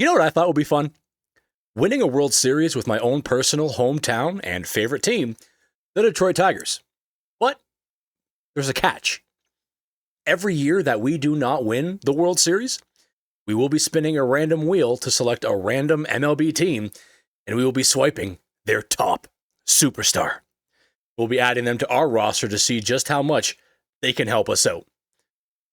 You know what I thought would be fun? Winning a World Series with my own personal hometown and favorite team, the Detroit Tigers. But there's a catch. Every year that we do not win the World Series, we will be spinning a random wheel to select a random MLB team, and we will be swiping their top superstar. We'll be adding them to our roster to see just how much they can help us out.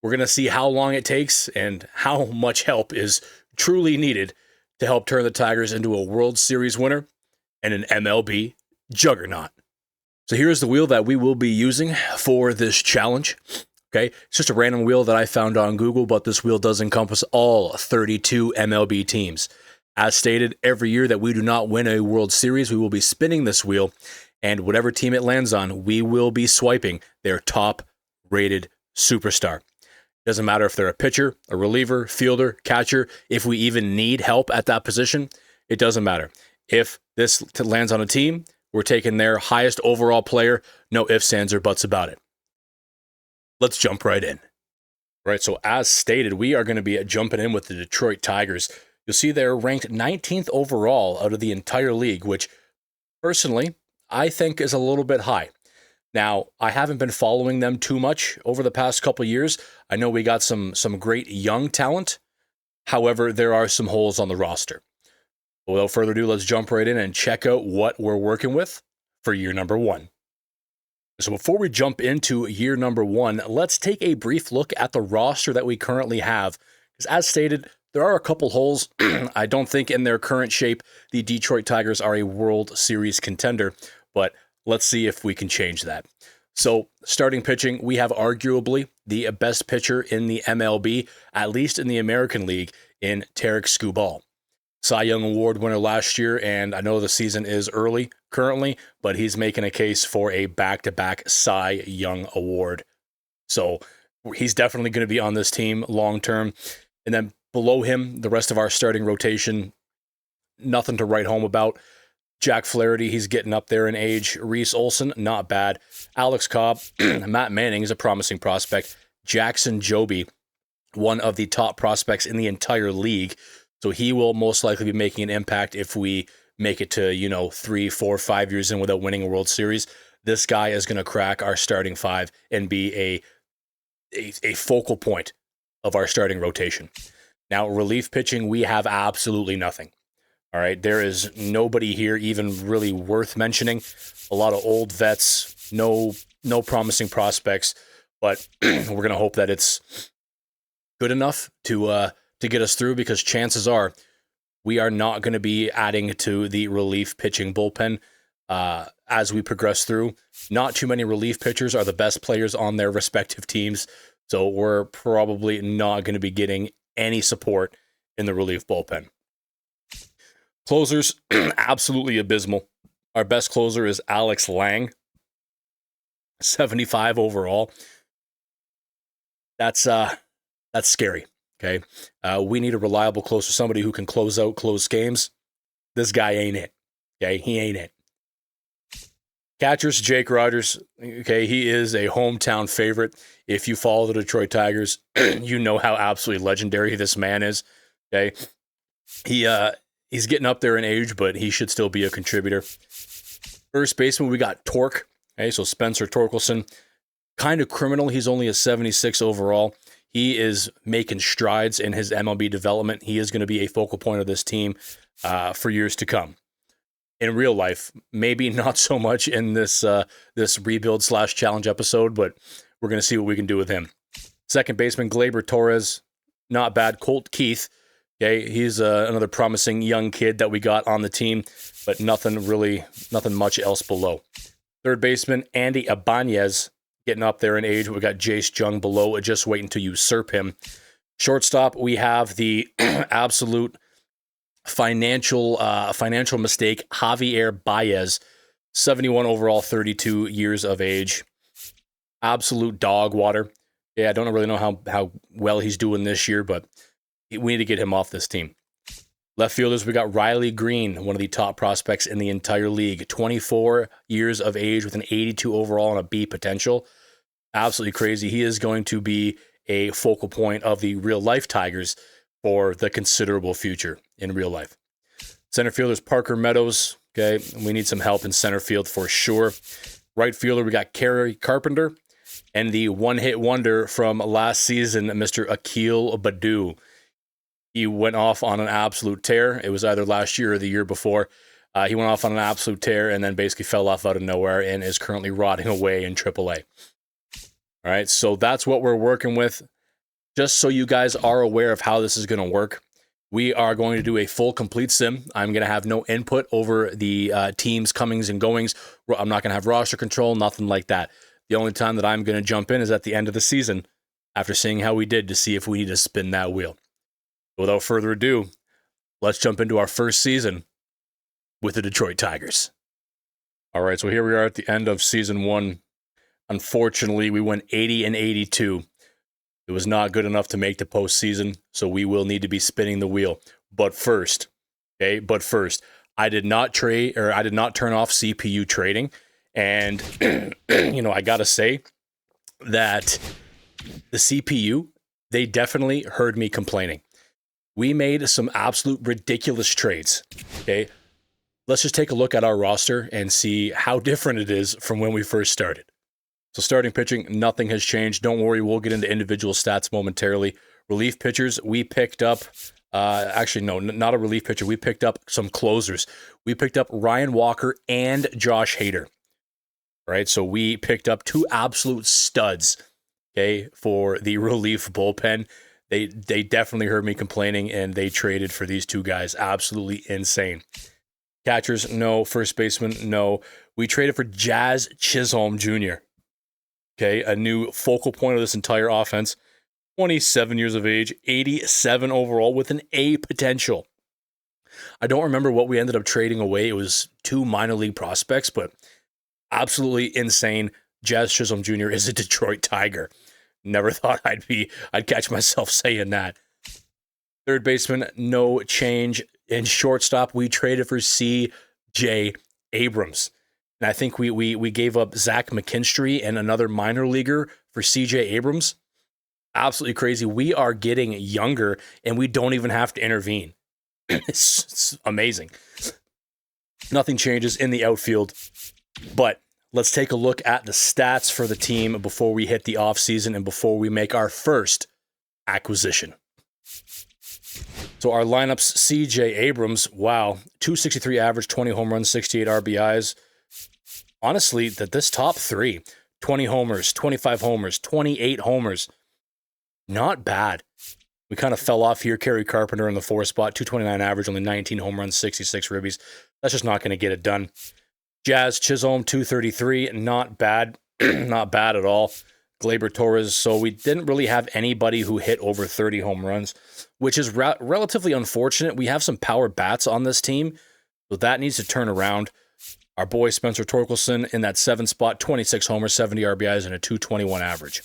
We're going to see how long it takes and how much help is truly needed to help turn the Tigers into a World Series winner and an MLB juggernaut. So here's the wheel that we will be using for this challenge. Okay, it's just a random wheel that I found on Google, but this wheel does encompass all 32 MLB teams. As stated, every year that we do not win a World Series, we will be spinning this wheel, and whatever team it lands on, we will be swiping their top-rated superstar. Doesn't matter if they're a pitcher, a reliever, fielder, catcher, if we even need help at that position, it doesn't matter. If this lands on a team, we're taking their highest overall player, no ifs, ands, or buts about it. Let's jump right in. Right, so as stated, we are going to be jumping in with the Detroit Tigers. You'll see they're ranked 19th overall out of the entire league, which personally, I think is a little bit high. Now, I haven't been following them too much over the past couple of years. I know we got some great young talent. However, there are some holes on the roster. But without further ado, let's jump right in and check out what we're working with for year number one. So before we jump into year number one, let's take a brief look at the roster that we currently have. Because as stated, there are a couple holes. I don't think in their current shape, the Detroit Tigers are a World Series contender, but let's see if we can change that. So starting pitching, we have arguably the best pitcher in the MLB, at least in the American League, in Tarik Skubal. Cy Young Award winner last year, and I know the season is early currently, but he's making a case for a back-to-back Cy Young Award. So he's definitely going to be on this team long-term. And then below him, the rest of our starting rotation, nothing to write home about. Jack Flaherty, he's getting up there in age. Reese Olson, not bad. Alex Cobb, Matt Manning is a promising prospect. Jackson Joby, one of the top prospects in the entire league. So he will most likely be making an impact if we make it to, 3, 4, 5 years in without winning a World Series. This guy is going to crack our starting five and be a focal point of our starting rotation. Now, relief pitching, we have absolutely nothing. All right, there is nobody here even really worth mentioning. A lot of old vets, no promising prospects, but we're going to hope that it's good enough to get us through, because chances are we are not going to be adding to the relief pitching bullpen as we progress through. Not too many relief pitchers are the best players on their respective teams, so we're probably not going to be getting any support in the relief bullpen. Closers, absolutely abysmal. Our best closer is Alex Lang, 75 overall. That's scary. Okay, we need a reliable closer, somebody who can close out close games. This guy ain't it. Okay, he ain't it. Catchers, Jake Rogers. Okay, he is a hometown favorite. If you follow the Detroit Tigers, you know how absolutely legendary this man is. Okay, he's getting up there in age, but he should still be a contributor. First baseman, we got Torque. Okay, so Spencer Torkelson, kind of criminal. He's only a 76 overall. He is making strides in his MLB development. He is going to be a focal point of this team for years to come. In real life, maybe not so much in this rebuild/challenge episode, but we're going to see what we can do with him. Second baseman, Gleyber Torres, not bad. Colt Keith, okay, he's another promising young kid that we got on the team, but nothing much else below. Third baseman, Andy Ibanez, getting up there in age. We got Jace Jung below, just waiting to usurp him. Shortstop, we have the absolute financial mistake, Javier Baez, 71 overall, 32 years of age. Absolute dog water. Yeah, I don't really know how well he's doing this year, but we need to get him off this team. Left fielders, we got Riley Green, one of the top prospects in the entire league. 24 years of age with an 82 overall and a B potential. Absolutely crazy. He is going to be a focal point of the real life Tigers, for the considerable future in real life. Center fielder's Parker Meadows. Okay, we need some help in center field for sure. Right fielder, we got Kerry Carpenter. And the one-hit wonder from last season, Mr. Akil Baddoo. He went off on an absolute tear. It was either last year or the year before. He went off on an absolute tear and then basically fell off out of nowhere and is currently rotting away in AAA. All right, so that's what we're working with. Just so you guys are aware of how this is going to work, we are going to do a full complete sim. I'm going to have no input over the team's comings and goings. I'm not going to have roster control, nothing like that. The only time that I'm going to jump in is at the end of the season after seeing how we did to see if we need to spin that wheel. Without further ado, let's jump into our first season with the Detroit Tigers. All right, so here we are at the end of season 1. Unfortunately, we went 80-82. It was not good enough to make the postseason, so we will need to be spinning the wheel. But first, I did not turn off CPU trading. And, I got to say that the CPU, they definitely heard me complaining. We made some absolute ridiculous trades, okay? Let's just take a look at our roster and see how different it is from when we first started. So starting pitching, nothing has changed. Don't worry, we'll get into individual stats momentarily. Relief pitchers, we picked up, not a relief pitcher. We picked up some closers. We picked up Ryan Walker and Josh Hader. Right, so we picked up 2 absolute studs, okay, for the relief bullpen. They definitely heard me complaining, and they traded for these 2 guys. Absolutely insane. Catchers, no. First baseman, no. We traded for Jazz Chisholm Jr., okay, a new focal point of this entire offense. 27 years of age, 87 overall with an A potential. I don't remember what we ended up trading away. It was 2 minor league prospects, but absolutely insane. Jazz Chisholm Jr. is a Detroit Tiger. Never thought I'd catch myself saying that. Third baseman, no change. In shortstop, we traded for C.J. Abrams. And I think we gave up Zach McKinstry and another minor leaguer for C.J. Abrams. Absolutely crazy. We are getting younger, and we don't even have to intervene. It's amazing. Nothing changes in the outfield. But let's take a look at the stats for the team before we hit the offseason and before we make our first acquisition. So our lineups, C.J. Abrams, wow, 263 average, 20 home runs, 68 RBIs. Honestly, this top 3, 20 homers, 25 homers, 28 homers, not bad. We kind of fell off here. Kerry Carpenter in the 4 spot, 229 average, only 19 home runs, 66 ribbies. That's just not going to get it done. Jazz Chisholm, 233, not bad. Not bad at all. Gleyber Torres, so we didn't really have anybody who hit over 30 home runs, which is relatively unfortunate. We have some power bats on this team, so that needs to turn around. Our boy Spencer Torkelson in that 7 spot, 26 homers, 70 RBIs, and a 221 average.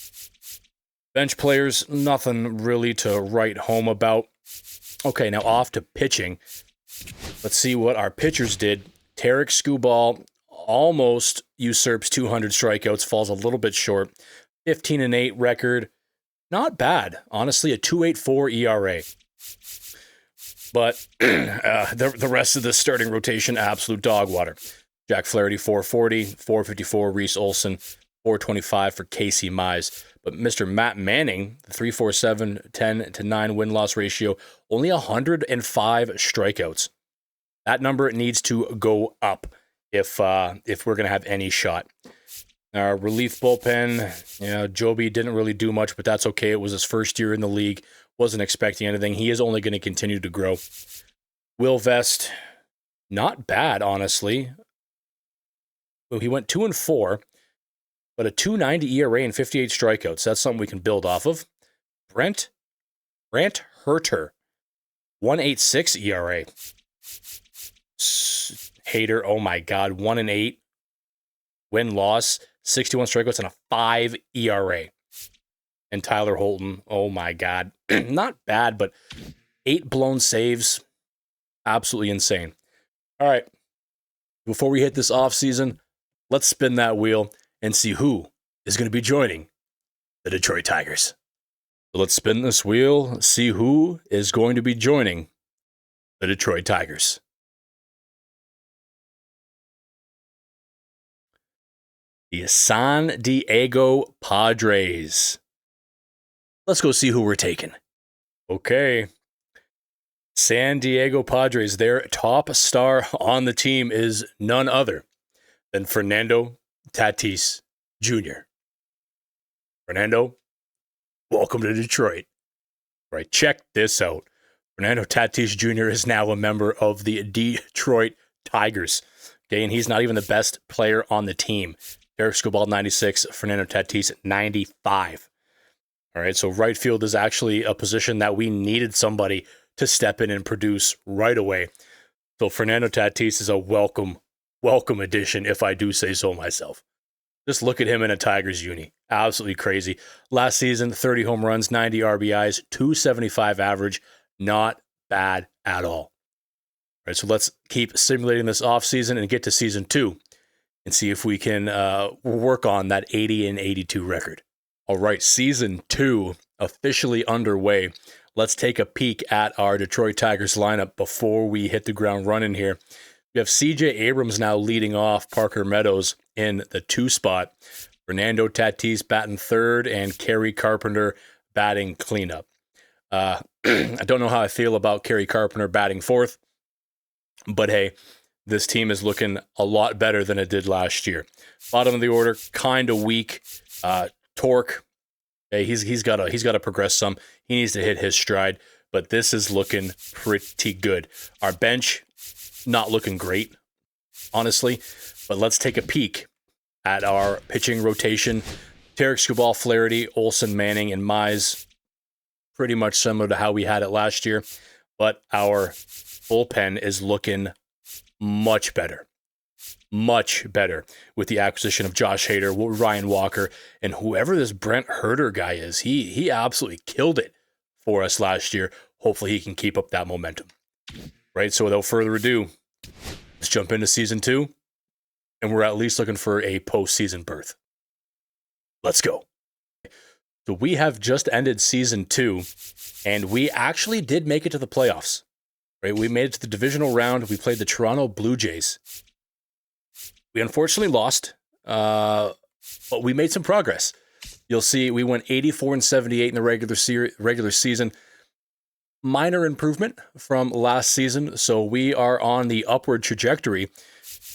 Bench players, nothing really to write home about. Okay, now off to pitching. Let's see what our pitchers did. Tarek Skubal almost usurps 200 strikeouts, falls a little bit short. 15-8 record. Not bad. Honestly, a 2.84 ERA. But the rest of the starting rotation, absolute dog water. Jack Flaherty, 440, 454, Reese Olson, 425 for Casey Mize. But Mr. Matt Manning, the 3.47, 10-9 win-loss ratio, only 105 strikeouts. That number needs to go up if we're going to have any shot. Our relief bullpen, Joby didn't really do much, but that's okay. It was his first year in the league. Wasn't expecting anything. He is only going to continue to grow. Will Vest, not bad, honestly. Well, he went 2-4, but a 2.90 ERA and 58 strikeouts. That's something we can build off of. Brent Herter, 1.86 ERA. Hader, oh my God, 1-8. Win-loss, 61 strikeouts and a 5 ERA. And Tyler Holton, oh my God. Not bad, but 8 blown saves. Absolutely insane. All right. Before we hit this offseason, let's spin that wheel and see who is going to be joining the Detroit Tigers. So let's spin this wheel, see who is going to be joining the Detroit Tigers. The San Diego Padres. Let's go see who we're taking. Okay. San Diego Padres, their top star on the team is none other than Fernando Tatis Jr. Fernando, welcome to Detroit. All right, check this out. Fernando Tatis Jr. is now a member of the Detroit Tigers. Okay, and he's not even the best player on the team. Derek Scobald, 96. Fernando Tatis, 95. All right, so right field is actually a position that we needed somebody to step in and produce right away. So Fernando Tatis is a welcome addition, if I do say so myself. Just look at him in a Tigers uni. Absolutely crazy. Last season, 30 home runs, 90 RBIs, 275 average. Not bad at all. All right, so let's keep simulating this offseason and get to season 2 and see if we can work on that 80-82 record. All right, season 2 officially underway. Let's take a peek at our Detroit Tigers lineup before we hit the ground running here. We have CJ Abrams now leading off, Parker Meadows in the 2 spot, Fernando Tatis batting 3rd, and Kerry Carpenter batting cleanup. I don't know how I feel about Kerry Carpenter batting 4th, but hey, this team is looking a lot better than it did last year. Bottom of the order, kind of weak. Torque, hey, he's got to progress some. He needs to hit his stride, but this is looking pretty good. Our bench, not looking great, honestly, but let's take a peek at our pitching rotation. Tarek Skubal, Flaherty, Olsen, Manning, and Mize, pretty much similar to how we had it last year, but our bullpen is looking much better with the acquisition of Josh Hader, Ryan Walker, and whoever this Brent Herter guy is. He absolutely killed it for us last year. Hopefully he can keep up that momentum. Right, so without further ado, let's jump into season 2, and we're at least looking for a postseason berth. Let's go. So we have just ended season 2, and we actually did make it to the playoffs. Right, we made it to the divisional round. We played the Toronto Blue Jays. We unfortunately lost, but we made some progress. You'll see we went 84-78 in the regular season. Minor improvement from last season, so we are on the upward trajectory.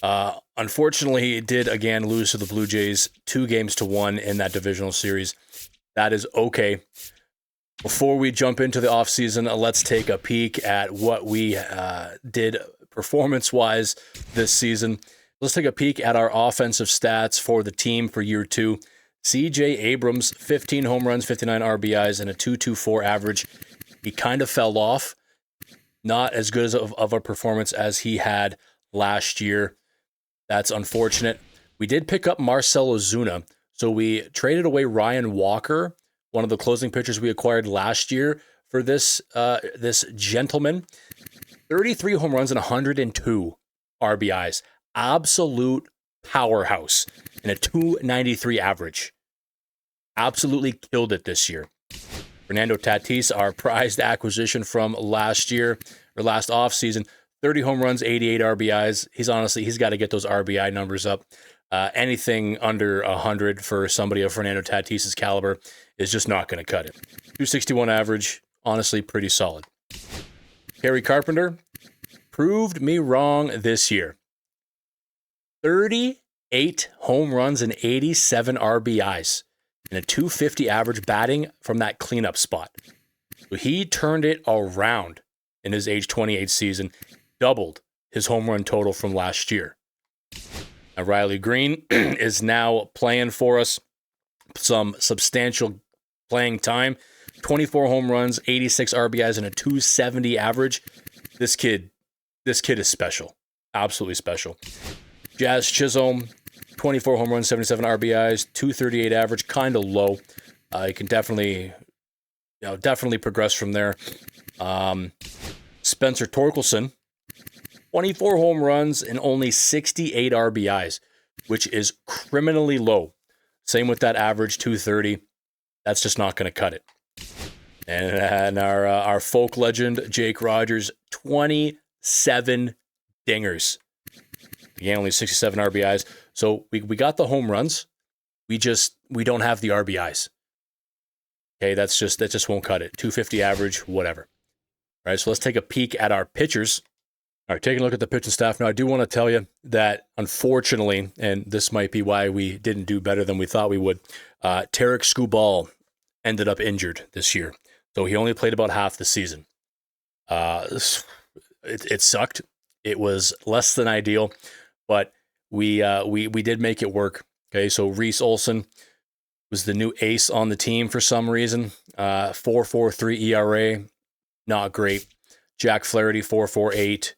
Unfortunately, it did again lose to the Blue Jays 2-1 in that divisional series. That is okay. Before we jump into the offseason, let's take a peek at what we did performance-wise this season. Let's take a peek at our offensive stats for the team for year 2. CJ Abrams, 15 home runs, 59 RBIs, and a 2.24 average. He kind of fell off. Not as good of a performance as he had last year. That's unfortunate. We did pick up Marcell Ozuna, so we traded away Ryan Walker, one of the closing pitchers we acquired last year, for this gentleman. 33 home runs and 102 RBIs. Absolute powerhouse and a 2.93 average. Absolutely killed it this year. Fernando Tatis, our prized acquisition from last year or last offseason, 30 home runs, 88 RBIs. He's got to get those RBI numbers up. Anything under 100 for somebody of Fernando Tatis's caliber is just not going to cut it. 261 average, honestly pretty solid. Kerry Carpenter proved me wrong this year. 38 home runs and 87 RBIs and a 250 average batting from that cleanup spot. So he turned it around in his age 28 season, doubled his home run total from last year. Now, Riley Green is now playing for us some substantial playing time. 24 home runs, 86 RBIs, and a 270 average. This kid is special. Absolutely special. Jazz Chisholm, 24 home runs, 77 RBIs, 238 average, kind of low. He can definitely progress from there. Spencer Torkelson, 24 home runs and only 68 RBIs, which is criminally low. Same with that average, 230. That's just not going to cut it. And our folk legend, Jake Rogers, 27 dingers. Again, only 67 RBIs. So we got the home runs. We don't have the RBIs. Okay, that just won't cut it. 250 average, whatever. All right, so let's take a peek at our pitchers. All right, taking a look at the pitching staff. Now, I do want to tell you that, unfortunately, and this might be why we didn't do better than we thought we would, Tarek Skubal ended up injured this year. So he only played about half the season. It sucked. It was less than ideal, but we did make it work. Okay, so Reese Olson was the new ace on the team for some reason. 4.43 ERA, not great. Jack Flaherty 4.48.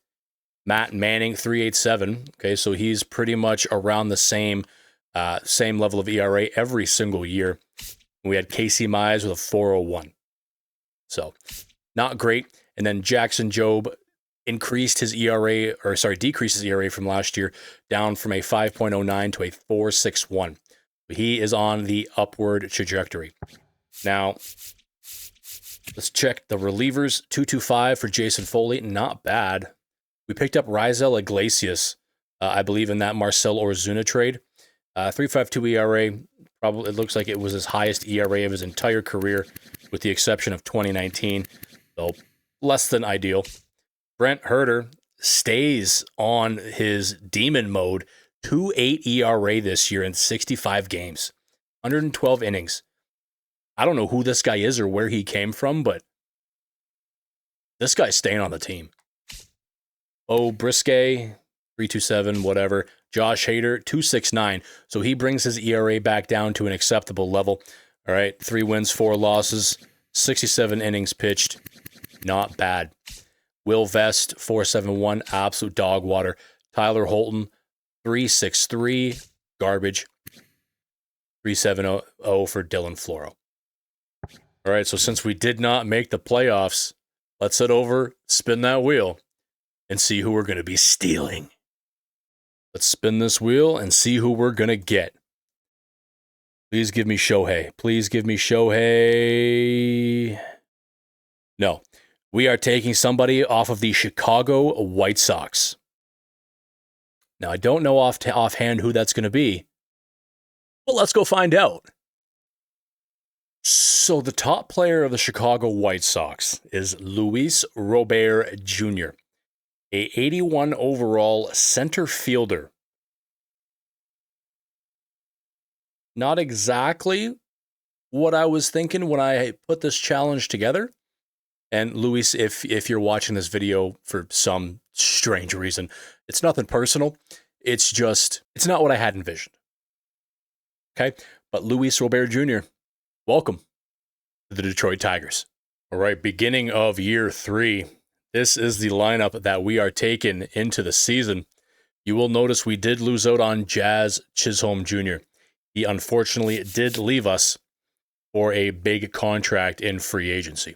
Matt Manning 3.87. Okay, so he's pretty much around the same level of ERA every single year. We had Casey Mize with a 4.01. So not great. And then Jackson Jobe decreased his ERA from last year down from a 5.09 to a 4.61. He is on the upward trajectory. Now, let's check the relievers. 2.25 for Jason Foley. Not bad. We picked up Raisel Iglesias, I believe, in that Marcell Ozuna trade. 3.52 ERA. Probably, it looks like it was his highest ERA of his entire career, with the exception of 2019. So less than ideal. Brent Herter stays on his demon mode. 2.8 ERA this year in 65 games. 112 innings. I don't know who this guy is or where he came from, but this guy's staying on the team. Oh, Brisket, 3.27, whatever. Josh Hader, 2.69. So he brings his ERA back down to an acceptable level. All right, 3 wins, 4 losses, 67 innings pitched. Not bad. Will Vest, 4.71, absolute dog water. Tyler Holton, 3.63, garbage. 3.70 for Dylan Floro. All right, so since we did not make the playoffs, let's head over, spin that wheel, and see who we're going to be stealing. Let's spin this wheel and see who we're going to get. Please give me Shohei. Please give me Shohei. No, we are taking somebody off of the Chicago White Sox. Now, I don't know offhand who that's going to be. Well, let's go find out. So the top player of the Chicago White Sox is Luis Robert Jr., a 81 overall center fielder. Not exactly what I was thinking when I put this challenge together. And Luis, if you're watching this video for some strange reason, it's nothing personal. It's not what I had envisioned. Okay? But Luis Robert Jr., welcome to the Detroit Tigers. All right, beginning of year 3. This is the lineup that we are taking into the season. You will notice we did lose out on Jazz Chisholm Jr. He unfortunately did leave us for a big contract in free agency.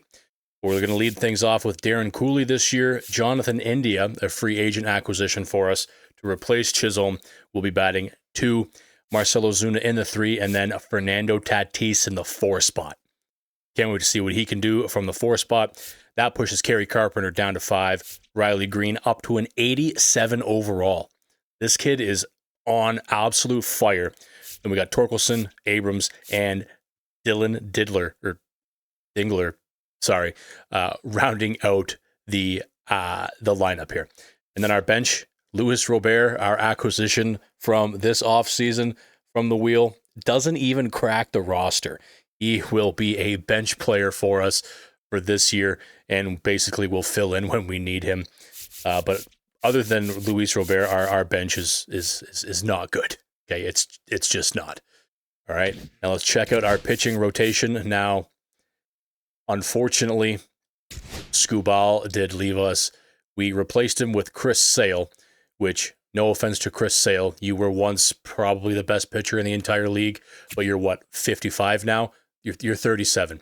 We're going to lead things off with Darren Cooley this year. Jonathan India, a free agent acquisition for us to replace Chisholm, will be batting 2. Marcell Ozuna in the 3, and then Fernando Tatis in the 4 spot. Can't wait to see what he can do from the 4 spot. That pushes Kerry Carpenter down to 5. Riley Green up to an 87 overall. This kid is on absolute fire. Then we got Torkelson, Abrams, and Dylan Dingler, rounding out the lineup here. And then our bench, Luis Robert, our acquisition from this offseason from the wheel, doesn't even crack the roster. He will be a bench player for us for this year and basically will fill in when we need him. But other than Luis Robert, our bench is not good. Okay, it's just not. All right, now let's check out our pitching rotation. Now, unfortunately, Skubal did leave us. We replaced him with Chris Sale, which, no offense to Chris Sale, you were once probably the best pitcher in the entire league, but you're 55 now? You're 37.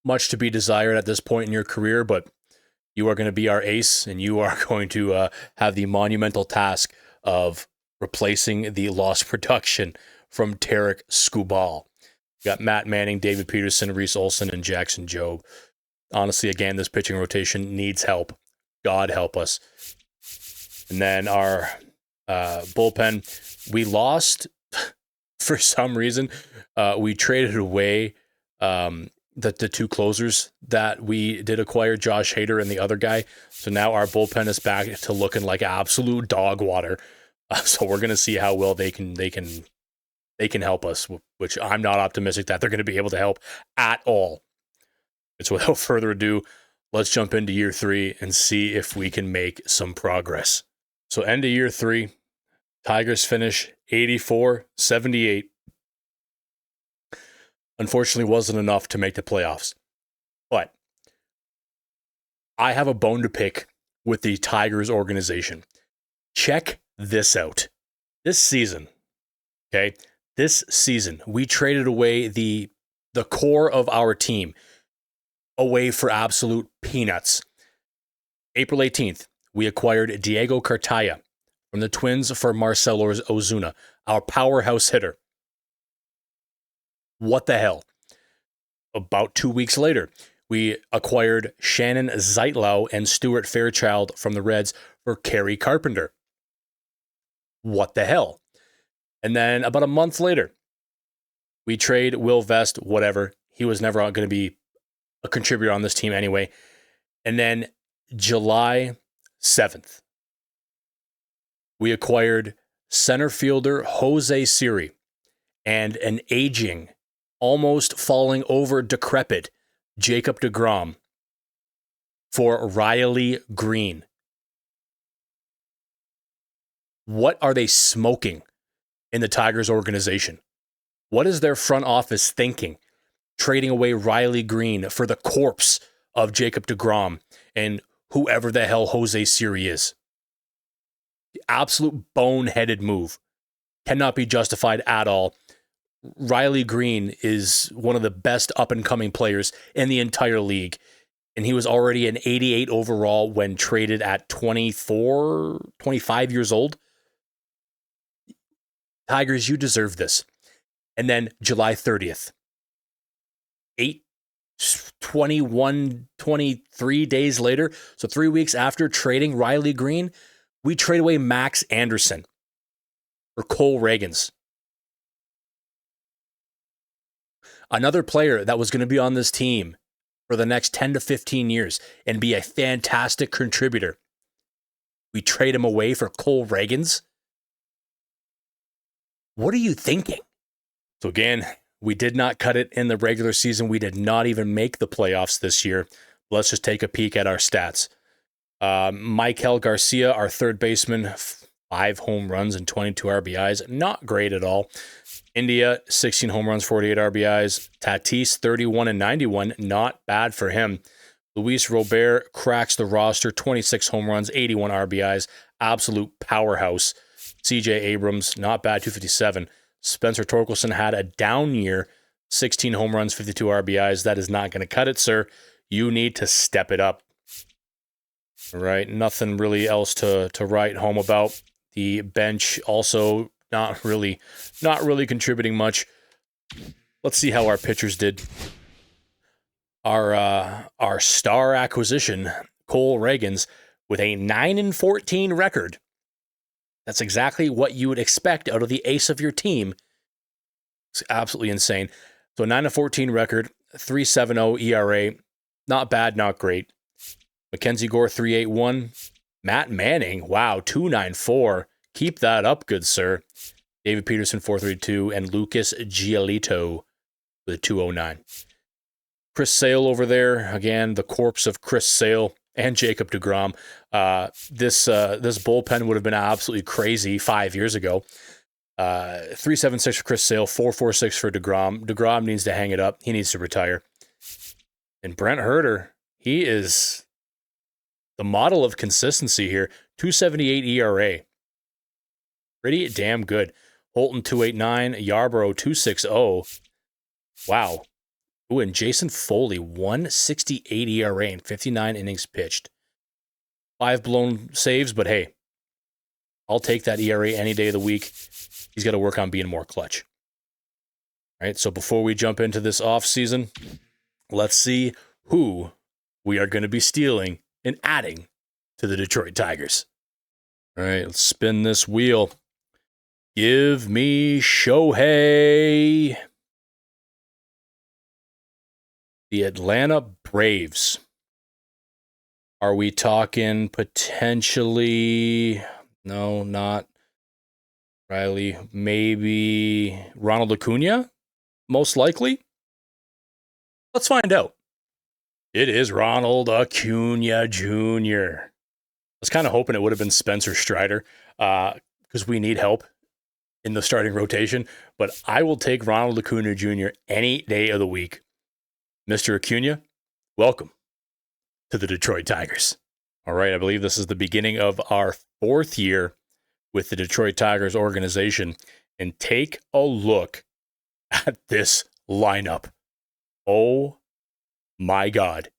Much to be desired at this point in your career, but you are going to be our ace, and you are going to have the monumental task of replacing the lost production from Tarek Skubal. We got Matt Manning, David Peterson, Reese Olson, and Jackson Jobe. Honestly, again, this pitching rotation needs help. God help us. And then our bullpen, we lost for some reason. We traded away the two closers that we did acquire, Josh Hader and the other guy. So now our bullpen is back to looking like absolute dog water. So we're going to see how well they can help us, which I'm not optimistic that they're going to be able to help at all. So without further ado, let's jump into year 3 and see if we can make some progress. So end of year 3, Tigers finish 84-78. Unfortunately, wasn't enough to make the playoffs. But I have a bone to pick with the Tigers organization. Check this out. This season, we traded away the core of our team away for absolute peanuts. April 18th, we acquired Diego Cartaya from the Twins for Marcell Ozuna, our powerhouse hitter. What the hell? About 2 weeks later, we acquired Shannon Zeitlau and Stuart Fairchild from the Reds for Kerry Carpenter. What the hell? And then about a month later, we trade Will Vest, whatever. He was never going to be a contributor on this team anyway. And then July 7th, we acquired center fielder Jose Siri and an aging, almost falling over decrepit Jacob deGrom for Riley Green. What are they smoking in the Tigers organization? What is their front office thinking? Trading away Riley Green for the corpse of Jacob deGrom and whoever the hell Jose Siri is. The absolute boneheaded move. Cannot be justified at all. Riley Green is one of the best up-and-coming players in the entire league. And he was already an 88 overall when traded at 25 years old. Tigers, you deserve this. And then July 30th. 23 days later, so 3 weeks after trading Riley Green, we trade away Max Anderson for Cole Reagans. Another player that was going to be on this team for the next 10 to 15 years and be a fantastic contributor. We trade him away for Cole Reagans. What are you thinking? So again, we did not cut it in the regular season. We did not even make the playoffs this year. Let's just take a peek at our stats. Michael Garcia, our third baseman, 5 home runs and 22 RBIs. Not great at all. India, 16 home runs, 48 RBIs. Tatis, 31 and 91. Not bad for him. Luis Robert cracks the roster, 26 home runs, 81 RBIs. Absolute powerhouse. CJ Abrams, not bad, 257. Spencer Torkelson had a down year, 16 home runs, 52 RBIs. That is not going to cut it, sir. You need to step it up. All right, nothing really else to write home about. The bench also not really contributing much. Let's see how our pitchers did. Our star acquisition, Cole Reagans, with a 9-14 record. That's exactly what you would expect out of the ace of your team. It's absolutely insane. So 9-14 record, 3.70 ERA. Not bad, not great. Mackenzie Gore, 3.81. Matt Manning, wow, 2.94. Keep that up, good sir. David Peterson, 4.32. And Lucas Giolito with a 2.09. Chris Sale over there. Again, the corpse of Chris Sale and Jacob deGrom. This bullpen would have been absolutely crazy 5 years ago. 3.76 for Chris Sale, 4.46 for deGrom. deGrom needs to hang it up. He needs to retire. And Brent Herter, he is the model of consistency here. 2.78 ERA. Pretty damn good. Holton, 2.89. Yarbrough, 2.60. Wow. Ooh, and Jason Foley, 1.68 ERA and 59 innings pitched. 5 blown saves, but hey, I'll take that ERA any day of the week. He's got to work on being more clutch. All right, so before we jump into this offseason, let's see who we are going to be stealing and adding to the Detroit Tigers. All right, let's spin this wheel. Give me Shohei. The Atlanta Braves. Are we talking potentially? No, not Riley. Maybe Ronald Acuña? Most likely. Let's find out. It is Ronald Acuña Jr. I was kind of hoping it would have been Spencer Strider because we need help in the starting rotation, but I will take Ronald Acuña Jr. any day of the week. Mr. Acuña, welcome to the Detroit Tigers. All right, I believe this is the beginning of our 4th year with the Detroit Tigers organization, and take a look at this lineup. Oh my God.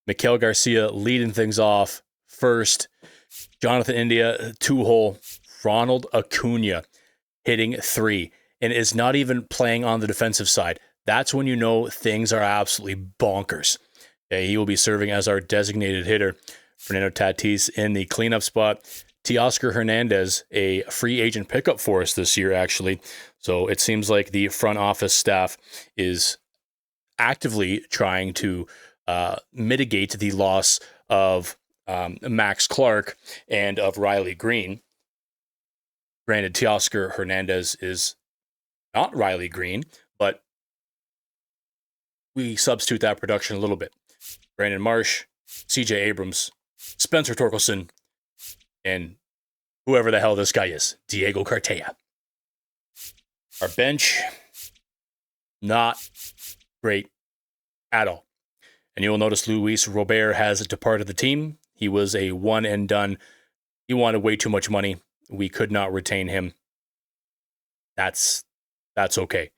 Maikel Garcia leading things off first. Jonathan India, 2-hole. Ronald Acuña hitting 3, and is not even playing on the defensive side. That's when you know things are absolutely bonkers. Okay, he will be serving as our designated hitter. Fernando Tatis in the cleanup spot. Teoscar Hernandez, a free agent pickup for us this year, actually. So it seems like the front office staff is actively trying to mitigate the loss of Max Clark and of Riley Green. Granted, Teoscar Hernandez is not Riley Green, but we substitute that production a little bit. Brandon Marsh, CJ Abrams, Spencer Torkelson, and whoever the hell this guy is, Diego Cartaya. Our bench, not great at all. And you'll notice Luis Robert has departed the team. He was a one and done. He wanted way too much money. We could not retain him. That's okay.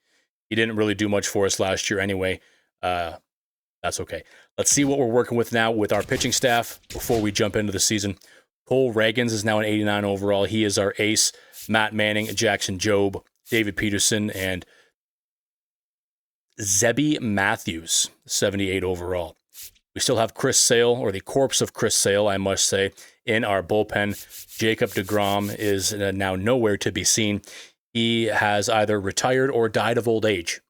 He didn't really do much for us last year anyway. That's okay. Let's see what we're working with now with our pitching staff before we jump into the season. Cole Reagans is now an 89 overall. He is our ace. Matt Manning, Jackson Jobe, David Peterson, and Zebby Matthews, 78 overall. We still have Chris Sale, or the corpse of Chris Sale, I must say, in our bullpen. Jacob deGrom is now nowhere to be seen. He has either retired or died of old age.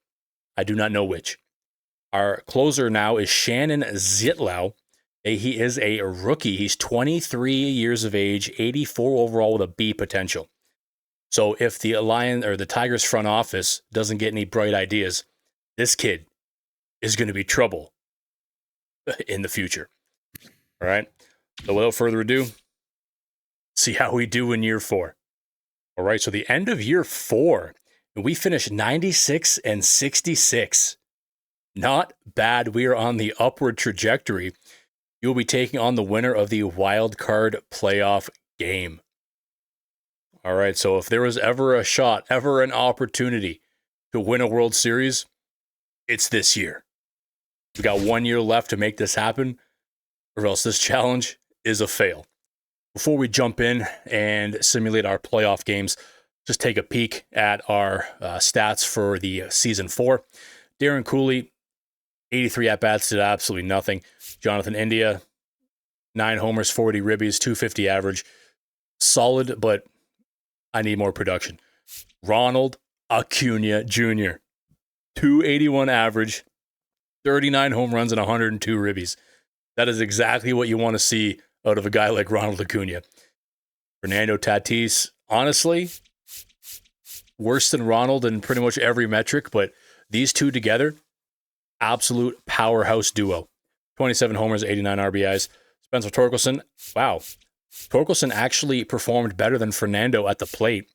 I do not know which. Our closer now is Shannon Zitlau. He is a rookie. He's 23 years of age, 84 overall with a B potential. So if the the Tigers front office doesn't get any bright ideas, this kid is going to be trouble in the future. All right. So without further ado, see how we do in year 4. All right. So the end of year 4, we finished 96 and 66. Not bad. We are on the upward trajectory. You'll be taking on the winner of the wild card playoff game. All right. So if there was ever a shot, ever an opportunity to win a World Series, it's this year. We got 1 year left to make this happen, or else this challenge is a fail. Before we jump in and simulate our playoff games, just take a peek at our stats for the season 4. Darren Cooley, 83 at-bats, did absolutely nothing. Jonathan India, 9 homers, 40 ribbies, 250 average. Solid, but I need more production. Ronald Acuña Jr., 281 average, 39 home runs, and 102 ribbies. That is exactly what you want to see out of a guy like Ronald Acuña. Fernando Tatis, honestly, worse than Ronald in pretty much every metric, but these two together, absolute powerhouse duo. 27 homers, 89 RBIs. Spencer Torkelson, wow. Torkelson actually performed better than Fernando at the plate.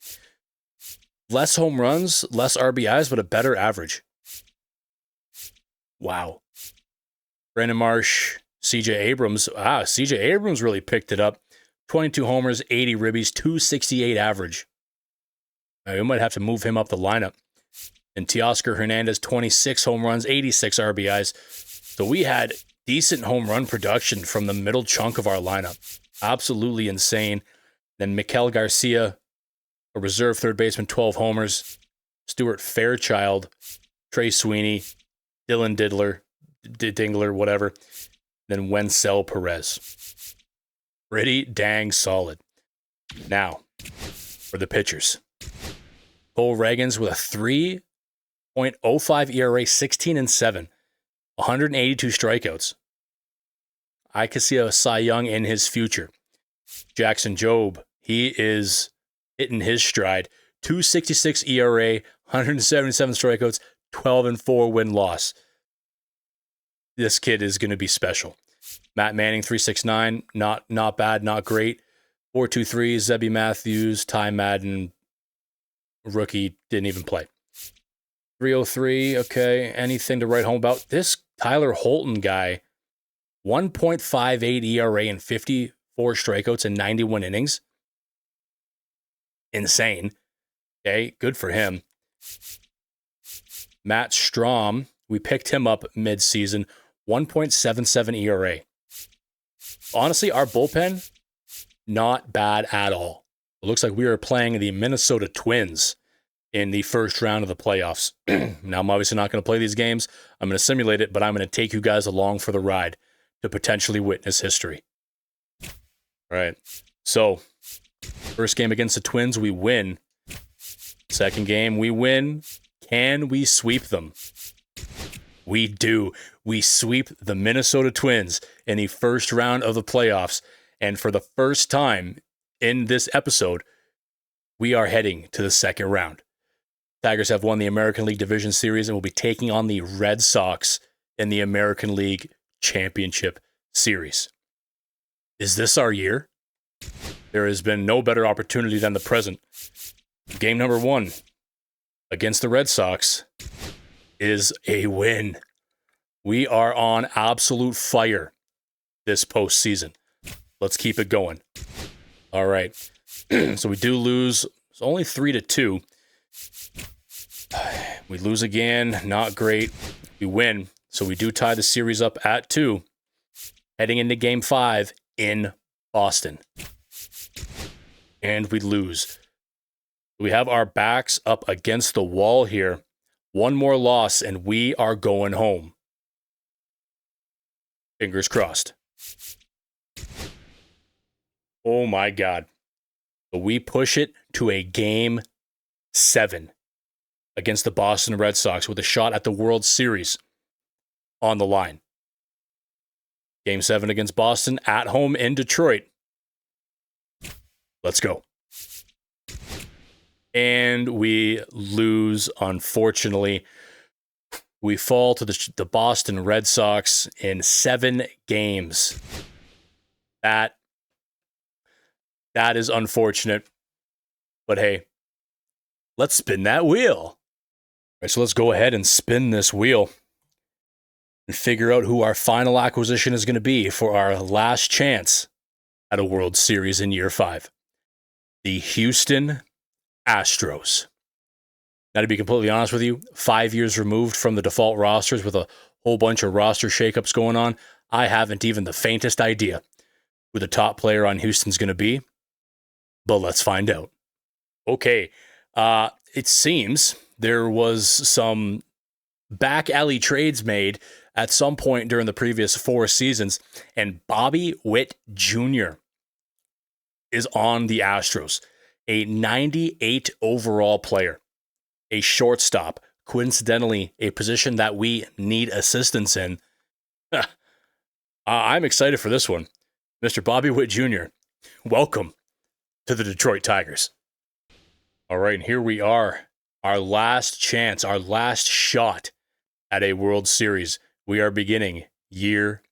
Less home runs, less RBIs, but a better average. Wow. Brandon Marsh, CJ Abrams. CJ Abrams really picked it up. 22 homers, 80 ribbies, 268 average. We might have to move him up the lineup. And Teoscar Hernandez, 26 home runs, 86 RBIs. So we had decent home run production from the middle chunk of our lineup. Absolutely insane. Then Maikel Garcia, a reserve third baseman, 12 homers. Stuart Fairchild, Trey Sweeney, Dylan Dingler, whatever. Then Wencel Perez. Pretty dang solid. Now, for the pitchers. Cole Reagans with a 3.05 ERA, 16-7, 182 strikeouts. I could see a Cy Young in his future. Jackson Jobe, he is hitting his stride. 2.66 ERA, 177 strikeouts, 12-4 win-loss. This kid is going to be special. Matt Manning, 3.69, not bad, not great. 4.23, Zebby Matthews, Ty Madden, rookie, didn't even play. 3.03, okay, anything to write home about? This Tyler Holton guy, 1.58 ERA and 54 strikeouts in 91 innings. Insane. Okay, good for him. Matt Strahm, we picked him up mid-season, 1.77 ERA. Honestly, our bullpen, not bad at all. It looks like we are playing the Minnesota Twins in the first round of the playoffs. Now, I'm obviously not going to play these games. I'm going to simulate it, but I'm going to take you guys along for the ride to potentially witness history. All right. So, first game against the Twins, we win. Second game, we win. Can we sweep them? We do. We sweep the Minnesota Twins in the first round of the playoffs. And for the first time in this episode, we are heading to the second round. Tigers have won the American League Division Series and will be taking on the Red Sox in the American League Championship Series. Is this our year? There has been no better opportunity than the present. Game number 1 against the Red Sox is a win. We are on absolute fire this postseason. Let's keep it going. All right. So we do lose. It's only 3-2. We lose again. Not great. We win. So we do tie the series up at 2. Heading into game 5 in Boston. And we lose. We have our backs up against the wall here. One more loss and we are going home. Fingers crossed. Oh my God. But we push it to a game 7 against the Boston Red Sox with a shot at the World Series on the line. Game 7 against Boston at home in Detroit. Let's go. And we lose, unfortunately. We fall to the Boston Red Sox in 7 games. That is unfortunate. But hey, let's spin that wheel. All right, so let's go ahead and spin this wheel and figure out who our final acquisition is going to be for our last chance at a World Series in year 5. The Houston Astros. Now, to be completely honest with you, 5 years removed from the default rosters with a whole bunch of roster shakeups going on, I haven't even the faintest idea who the top player on Houston's going to be. But let's find out. Okay, it seems there was some back alley trades made at some point during the previous 4 seasons, and Bobby Witt Jr. is on the Astros, a 98 overall player, a shortstop, coincidentally, a position that we need assistance in. I'm excited for this one. Mr. Bobby Witt Jr., welcome to the Detroit Tigers. All right, and here we are, our last chance, our last shot at a World Series. We are beginning year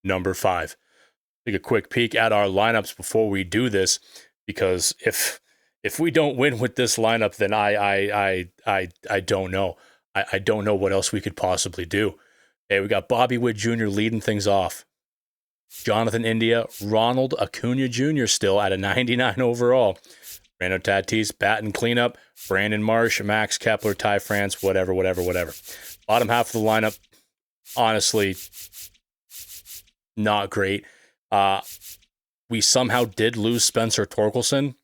number 5. Take a quick peek at our lineups before we do this, because if we don't win with this lineup, then I don't know. I don't know what else we could possibly do. Hey, we got Bobby Witt Jr. leading things off. Jonathan India, Ronald Acuña Jr. still at a 99 overall. Brando Tatis, batting cleanup. Brandon Marsh, Max Kepler, Ty France, whatever. Bottom half of the lineup, honestly, not great. We somehow did lose Spencer Torkelson.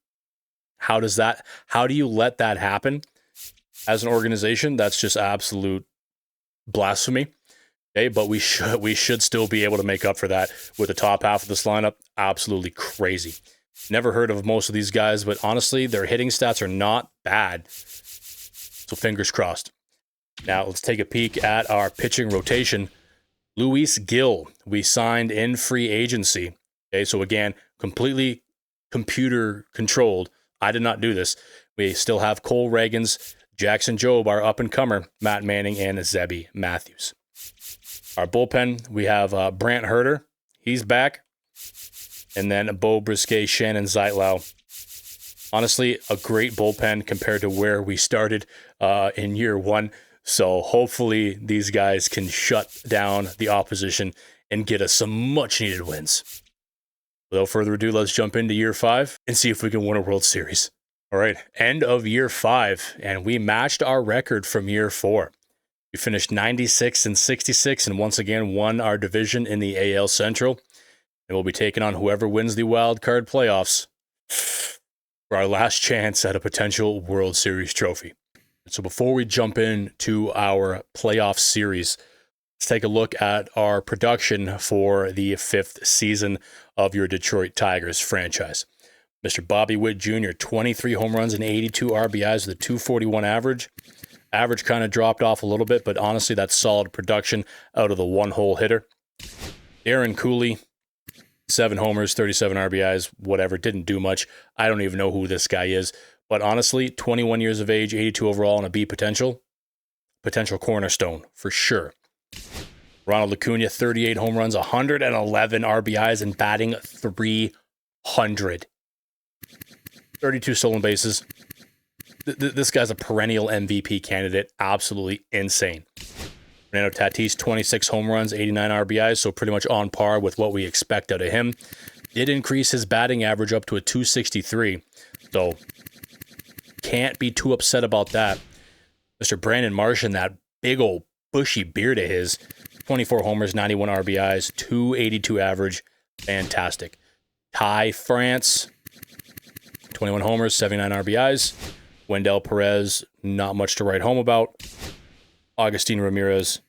How do you let that happen? as an organization, that's just absolute blasphemy. Okay, but we should still be able to make up for that with the top half of this lineup. Absolutely crazy. Never heard of most of these guys, but honestly, their hitting stats are not bad. So fingers crossed. Now let's take a peek at our pitching rotation. Luis Gil, we signed in free agency. Okay, so again, completely computer controlled. I did not do this. We still have Cole Reagans, Jackson Jobe, our up-and-comer, Matt Manning, and Zebby Matthews. Our bullpen, we have Brant Herter. He's back. And then Bo Brisquet, Shannon Zeitlau. Honestly, a great bullpen compared to where we started in year one. So hopefully these guys can shut down the opposition and get us some much-needed wins. Without further ado, let's jump into year 5 and see if we can win a World Series. All right, end of year 5, and we matched our record from year 4. We finished 96-66 and once again won our division in the AL Central. And we'll be taking on whoever wins the wild card playoffs for our last chance at a potential World Series trophy. So before we jump into our playoff series, let's take a look at our production for the 5th season of your Detroit Tigers franchise. Mr. Bobby Witt Jr., 23 home runs and 82 RBIs with a 241 average. Average kind of dropped off a little bit, but honestly, that's solid production out of the one-hole hitter. Aaron Cooley, 7 homers, 37 RBIs, whatever, didn't do much. I don't even know who this guy is. But honestly, 21 years of age, 82 overall, and a B potential cornerstone for sure. Ronald Acuña, 38 home runs, 111 RBIs, and batting .300. 32 stolen bases. This guy's a perennial MVP candidate. Absolutely insane. Fernando Tatis, 26 home runs, 89 RBIs, so pretty much on par with what we expect out of him. Did increase his batting average up to a 263, so can't be too upset about that. Mr. Brandon Martian, that big old bushy beard of his, 24 homers, 91 RBIs, 282 average, fantastic. Ty France, 21 homers, 79 RBIs. Wendell Perez, not much to write home about. Agustin Ramirez,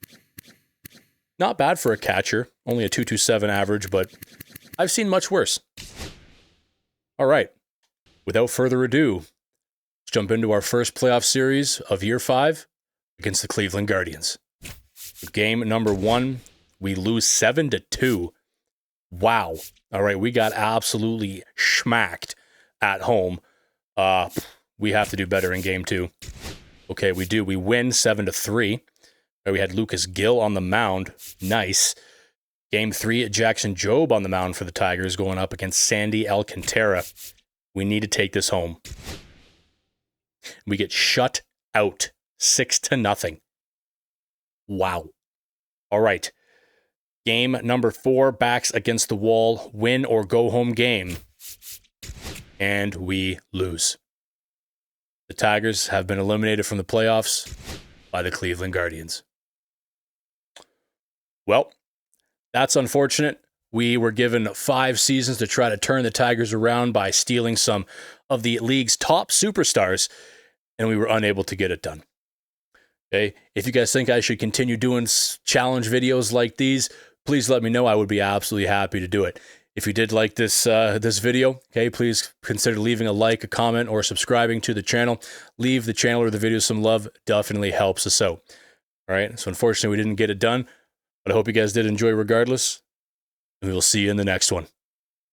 not bad for a catcher, only a 227 average, but I've seen much worse. All right, without further ado, let's jump into our first playoff series of year 5 against the Cleveland Guardians. Game number 1, we lose 7-2. Wow. All right, we got absolutely schmacked at home. We have to do better in game 2. Okay, we do. We win 7-3. We had Lucas Gill on the mound. Nice. Game 3 at Jackson Jobe on the mound for the Tigers going up against Sandy Alcantara. We need to take this home. We get shut out 6-0. Wow. All right. Game number 4, backs against the wall, win or go home game. And we lose. The Tigers have been eliminated from the playoffs by the Cleveland Guardians. Well, that's unfortunate. We were given 5 seasons to try to turn the Tigers around by stealing some of the league's top superstars, and we were unable to get it done. Okay, if you guys think I should continue doing challenge videos like these, please let me know. I would be absolutely happy to do it. If you did like this video, okay, please consider leaving a like, a comment, or subscribing to the channel. Leave the channel or the video some love. Definitely helps us out. All right, so unfortunately we didn't get it done, but I hope you guys did enjoy regardless, and we will see you in the next one.